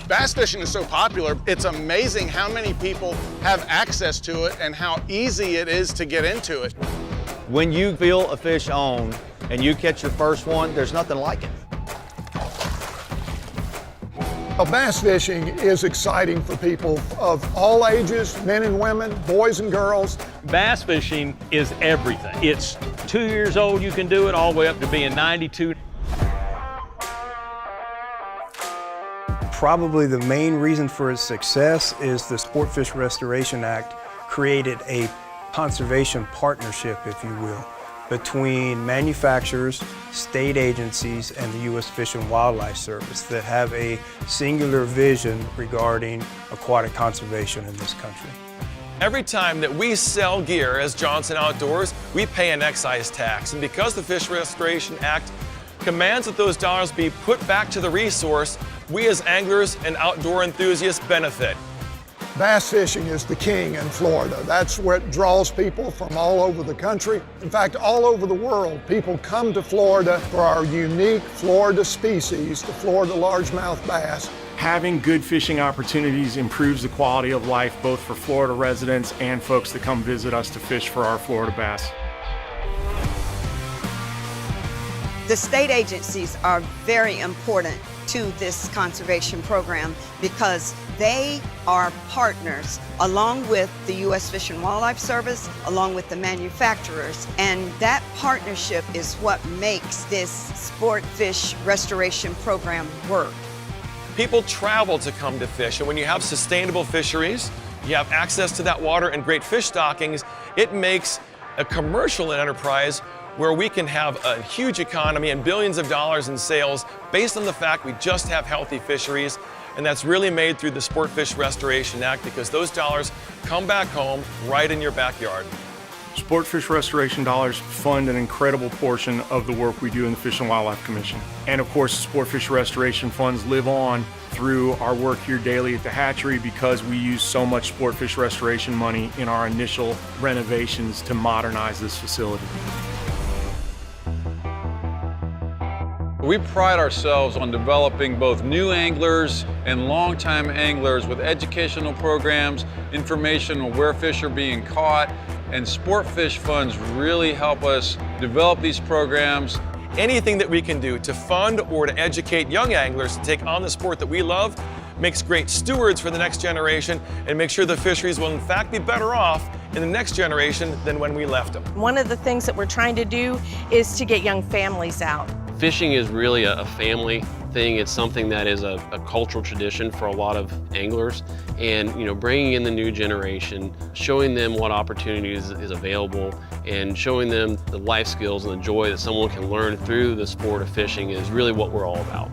Bass fishing is so popular, it's amazing how many people have access to it and how easy it is to get into it. When you feel a fish on and you catch your first one, there's nothing like it. Well, bass fishing is exciting for people of all ages, men and women, boys and girls. Bass fishing is everything. It's 2 years old, you can do it, all the way up to being 92. Probably the main reason for its success is the Sportfish Restoration Act created a conservation partnership, if you will, between manufacturers, state agencies, and the U.S. Fish and Wildlife Service that have a singular vision regarding aquatic conservation in this country. Every time that we sell gear as Johnson Outdoors, we pay an excise tax. And because the Fish Restoration Act commands that those dollars be put back to the resource, we as anglers and outdoor enthusiasts benefit. Bass fishing is the king in Florida. That's what draws people from all over the country. In fact, all over the world, people come to Florida for our unique Florida species, the Florida largemouth bass. Having good fishing opportunities improves the quality of life both for Florida residents and folks that come visit us to fish for our Florida bass. The state agencies are very important to this conservation program because they are partners along with the U.S. Fish and Wildlife Service, along with the manufacturers, and that partnership is what makes this sport fish restoration program work. People travel to come to fish, and when you have sustainable fisheries, you have access to that water and great fish stockings, it makes a commercial enterprise where we can have a huge economy and billions of dollars in sales based on the fact we just have healthy fisheries. And that's really made through the Sportfish Restoration Act because those dollars come back home right in your backyard. Sportfish restoration dollars fund an incredible portion of the work we do in the Fish and Wildlife Commission. And of course, Sportfish restoration funds live on through our work here daily at the hatchery because we use so much sportfish restoration money in our initial renovations to modernize this facility. We pride ourselves on developing both new anglers and longtime anglers with educational programs, information on where fish are being caught, and sport fish funds really help us develop these programs. Anything that we can do to fund or to educate young anglers to take on the sport that we love makes great stewards for the next generation and make sure the fisheries will in fact be better off in the next generation than when we left them. One of the things that we're trying to do is to get young families out. Fishing is really a family thing. It's something that is a cultural tradition for a lot of anglers. And bringing in the new generation, showing them what opportunities is available, and showing them the life skills and the joy that someone can learn through the sport of fishing is really what we're all about.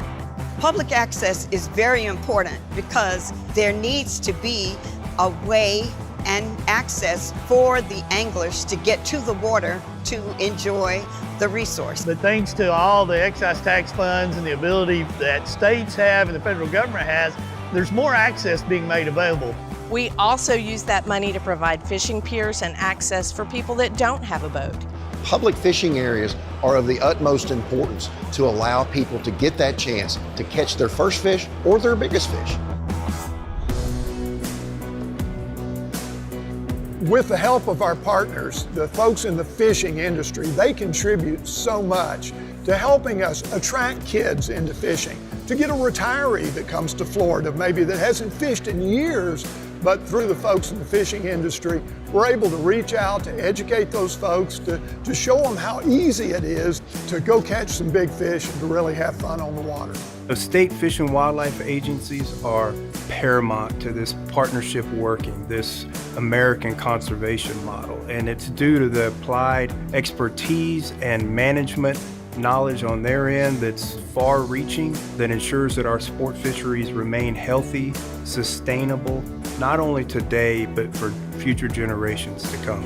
Public access is very important because there needs to be a way and access for the anglers to get to the water to enjoy the resource. But thanks to all the excise tax funds and the ability that states have and the federal government has, there's more access being made available. We also use that money to provide fishing piers and access for people that don't have a boat. Public fishing areas are of the utmost importance to allow people to get that chance to catch their first fish or their biggest fish. With the help of our partners, the folks in the fishing industry, they contribute so much to helping us attract kids into fishing. To get a retiree that comes to Florida, maybe that hasn't fished in years, but through the folks in the fishing industry, we're able to reach out to educate those folks, to show them how easy it is to go catch some big fish and to really have fun on the water. The state fish and wildlife agencies are paramount to this partnership working, this American conservation model, and it's due to the applied expertise and management knowledge on their end that's far-reaching, that ensures that our sport fisheries remain healthy, sustainable, not only today, but for future generations to come.